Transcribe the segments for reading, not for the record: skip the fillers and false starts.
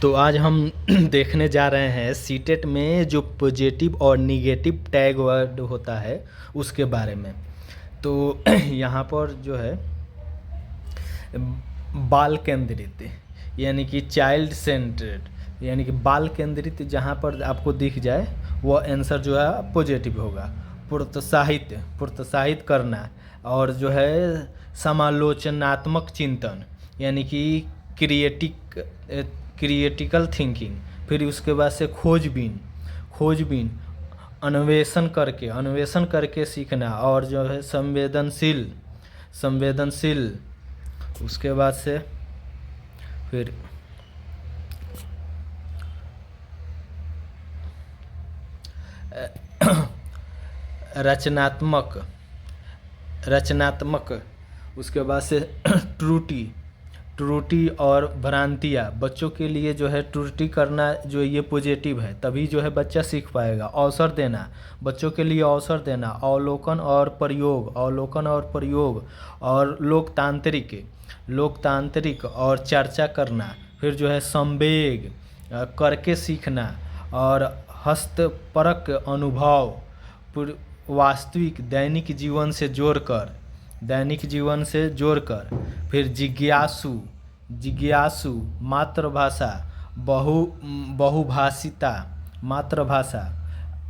तो आज हम देखने जा रहे हैं सीटेट में जो पॉजिटिव और निगेटिव टैग वर्ड होता है उसके बारे में। तो यहाँ पर जो है बाल केंद्रित यानी कि चाइल्ड सेंटर्ड यानी कि बाल केंद्रित जहाँ पर आपको दिख जाए वो आंसर जो है पॉजिटिव होगा। प्रोत्साहित करना और जो है समालोचनात्मक चिंतन यानी कि क्रिएटिकल थिंकिंग। फिर उसके बाद से खोजबीन अन्वेषण करके सीखना और जो है संवेदनशील। उसके बाद से फिर रचनात्मक। उसके बाद से त्रुटि और भ्रांतियाँ। बच्चों के लिए जो है त्रुटि करना जो ये पॉजिटिव है, तभी जो है बच्चा सीख पाएगा। अवसर देना, बच्चों के लिए अवसर देना। अवलोकन और प्रयोग और लोकतांत्रिक और चर्चा करना। फिर जो है संवेग करके सीखना और हस्तपरक अनुभव वास्तविक दैनिक जीवन से जोड़कर। फिर जिज्ञासु मातृभाषा बहुभाषिता मातृभाषा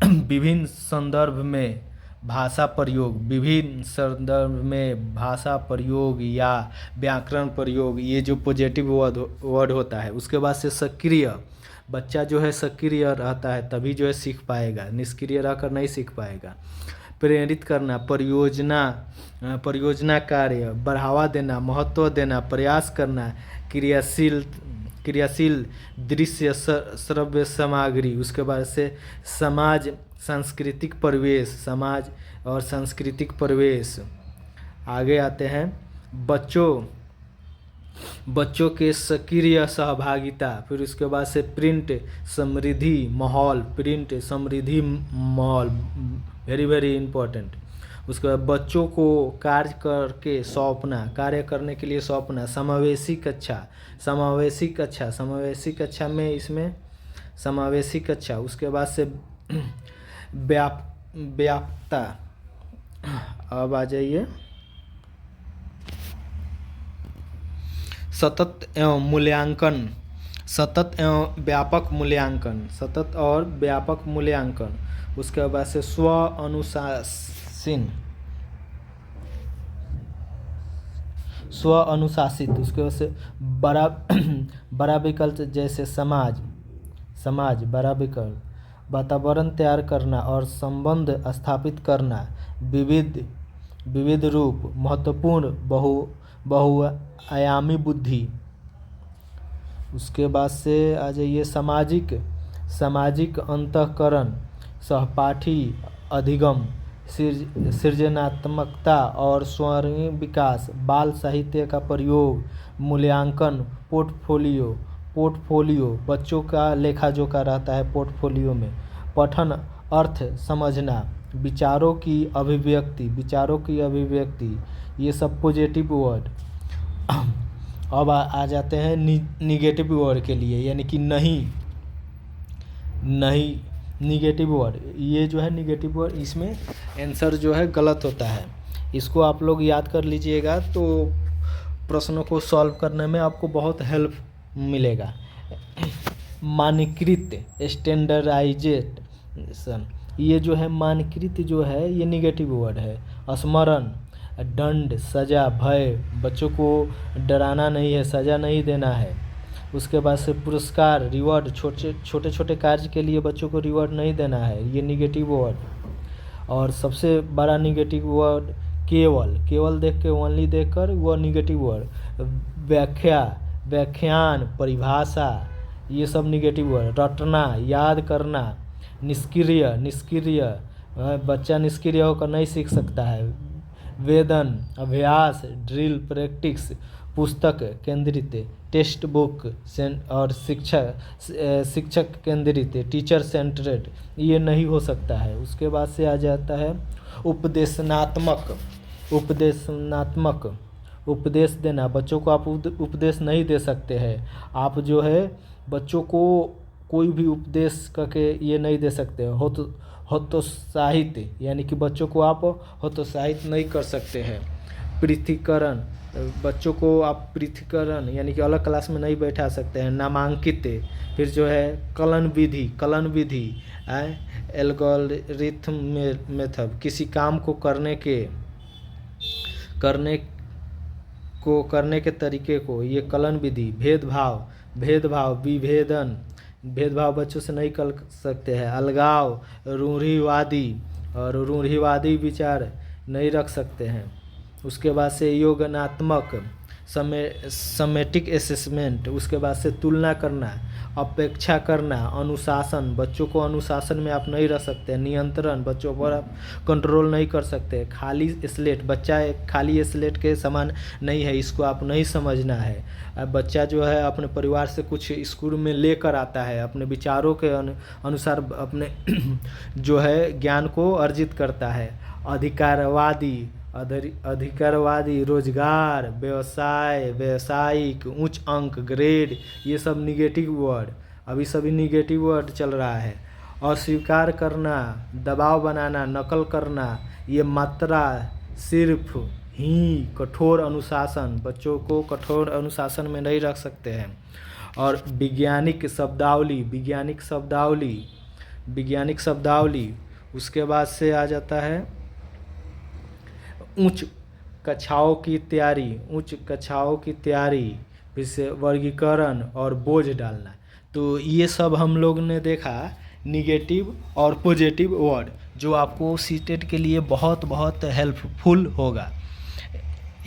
विभिन्न संदर्भ में भाषा प्रयोग या व्याकरण प्रयोग। ये जो पॉजिटिव वर्ड होता है। उसके बाद से सक्रिय, बच्चा जो है सक्रिय रहता है तभी जो है सीख पाएगा, निष्क्रिय रहकर नहीं सीख पाएगा। प्रेरित करना, परियोजना कार्य, बढ़ावा देना, महत्व देना, प्रयास करना, क्रियाशील दृश्य श्रव्य सामग्री। उसके बाद से समाज और सांस्कृतिक परिवेश। आगे आते हैं बच्चों के सक्रिय सहभागिता। फिर उसके बाद से प्रिंट समृद्धि माहौल, वेरी वेरी इम्पोर्टेंट। उसके बाद बच्चों को कार्य करने के लिए सौंपना। समावेशी कक्षा। उसके बाद से व्यापकता। अब आ जाइए सतत और व्यापक मूल्यांकन। उसके बाद से स्व अनुशासित। उसके बाद से बड़ा विकल्प जैसे समाज बड़ा विकल्प। वातावरण तैयार करना और संबंध स्थापित करना। विविध रूप महत्वपूर्ण बहुआयामी बुद्धि। उसके बाद से आ जाइए सामाजिक अंतःकरण, सहपाठी अधिगम, सृजनात्मकता और स्वर्णिम विकास। बाल साहित्य का प्रयोग, मूल्यांकन, पोर्टफोलियो। बच्चों का लेखा जोखा रहता है पोर्टफोलियो में। पठन, अर्थ समझना, विचारों की अभिव्यक्ति। ये सब पॉजिटिव वर्ड। अब आ जाते हैं निगेटिव वर्ड के लिए, यानी कि नहीं निगेटिव वर्ड। ये जो है निगेटिव वर्ड, इसमें आंसर जो है गलत होता है। इसको आप लोग याद कर लीजिएगा तो प्रश्नों को सॉल्व करने में आपको बहुत हेल्प मिलेगा। मानकीकृत स्टैंडर्डाइजेशन, ये जो है मानकीकृत जो है ये निगेटिव वर्ड है। स्मरण, दंड, सजा, भय। बच्चों को डराना नहीं है, सजा नहीं देना है। उसके बाद से पुरस्कार, रिवॉर्ड, छोटे कार्य के लिए बच्चों को रिवॉर्ड नहीं देना है, ये निगेटिव वर्ड। और सबसे बड़ा निगेटिव वर्ड केवल देख के ओनली देखकर वो निगेटिव वर्ड। व्याख्यान, परिभाषा, ये सब निगेटिव वर्ड। रटना, याद करना। निष्क्रिय, बच्चा निष्क्रिय होकर नहीं सीख सकता है। वेदन, अभ्यास, ड्रिल, प्रैक्टिस। पुस्तक केंद्रित, टेक्स्ट बुक और शिक्षक केंद्रित, टीचर सेंटर्ड, ये नहीं हो सकता है। उसके बाद से आ जाता है उपदेशनात्मक। उपदेश देना, बच्चों को आप उपदेश नहीं दे सकते हैं। आप जो है बच्चों को कोई भी उपदेश करके ये नहीं दे सकते। हतोत्साहित यानी कि बच्चों को आप हतोत्साहित नहीं कर सकते हैं। पृथक्करण, बच्चों को आप पृथक्करण यानी कि अलग क्लास में नहीं बैठा सकते हैं। नामांकित, फिर जो है कलन विधि एल्गोरिथम मेथड, किसी काम को करने के तरीके को, ये कलन विधि। विभेदन, भेदभाव बच्चों से नहीं कर सकते हैं। अलगाव, रूढ़िवादी विचार नहीं रख सकते हैं। उसके बाद से योगात्मक समेटिक असेसमेंट, उसके बाद से तुलना करना, अपेक्षा करना, अनुशासन, बच्चों को अनुशासन में आप नहीं रख सकते। नियंत्रण, बच्चों पर आप कंट्रोल नहीं कर सकते। खाली स्लेट, बच्चा एक खाली स्लेट के समान नहीं है, इसको आप नहीं समझना है। बच्चा जो है अपने परिवार से कुछ स्कूल में लेकर आता है, अपने विचारों के अनुसार अपने जो है ज्ञान को अर्जित करता है। अधिकारवादी, रोजगार, व्यवसाय, व्यावसायिक, उच्च अंक, ग्रेड, ये सब निगेटिव वर्ड, अभी सभी निगेटिव वर्ड चल रहा है। अस्वीकार करना, दबाव बनाना, नकल करना, ये मात्रा, सिर्फ, ही, कठोर अनुशासन, बच्चों को कठोर अनुशासन में नहीं रख सकते हैं। और वैज्ञानिक शब्दावली, उसके बाद से आ जाता है उच्च कक्षाओं की तैयारी, फिर से वर्गीकरण और बोझ डालना। तो ये सब हम लोग ने देखा निगेटिव और पॉजिटिव वर्ड, जो आपको सीटेट के लिए बहुत बहुत हेल्पफुल होगा।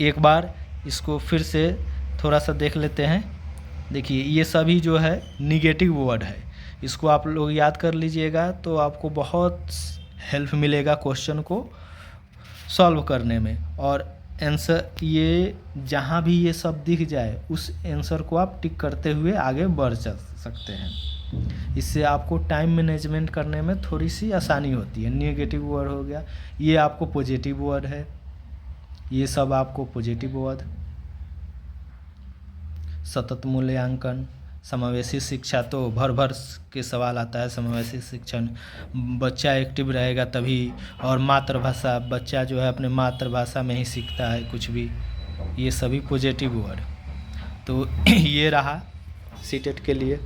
एक बार इसको फिर से थोड़ा सा देख लेते हैं। देखिए, ये सभी जो है निगेटिव वर्ड है, इसको आप लोग याद कर लीजिएगा तो आपको बहुत हेल्प मिलेगा क्वेश्चन को सॉल्व करने में। और आंसर, ये जहाँ भी ये सब दिख जाए उस आंसर को आप टिक करते हुए आगे बढ़ सकते हैं। इससे आपको टाइम मैनेजमेंट करने में थोड़ी सी आसानी होती है। नेगेटिव वर्ड हो गया, ये आपको पॉजिटिव वर्ड है, ये सब आपको पॉजिटिव वर्ड। सतत मूल्यांकन, समावेशी शिक्षा, तो भर के सवाल आता है समावेशी शिक्षण, बच्चा एक्टिव रहेगा तभी। और मातृभाषा, बच्चा जो है अपने मातृभाषा में ही सीखता है कुछ भी, ये सभी पॉजिटिव वर्ड। तो ये रहा सीटेट के लिए।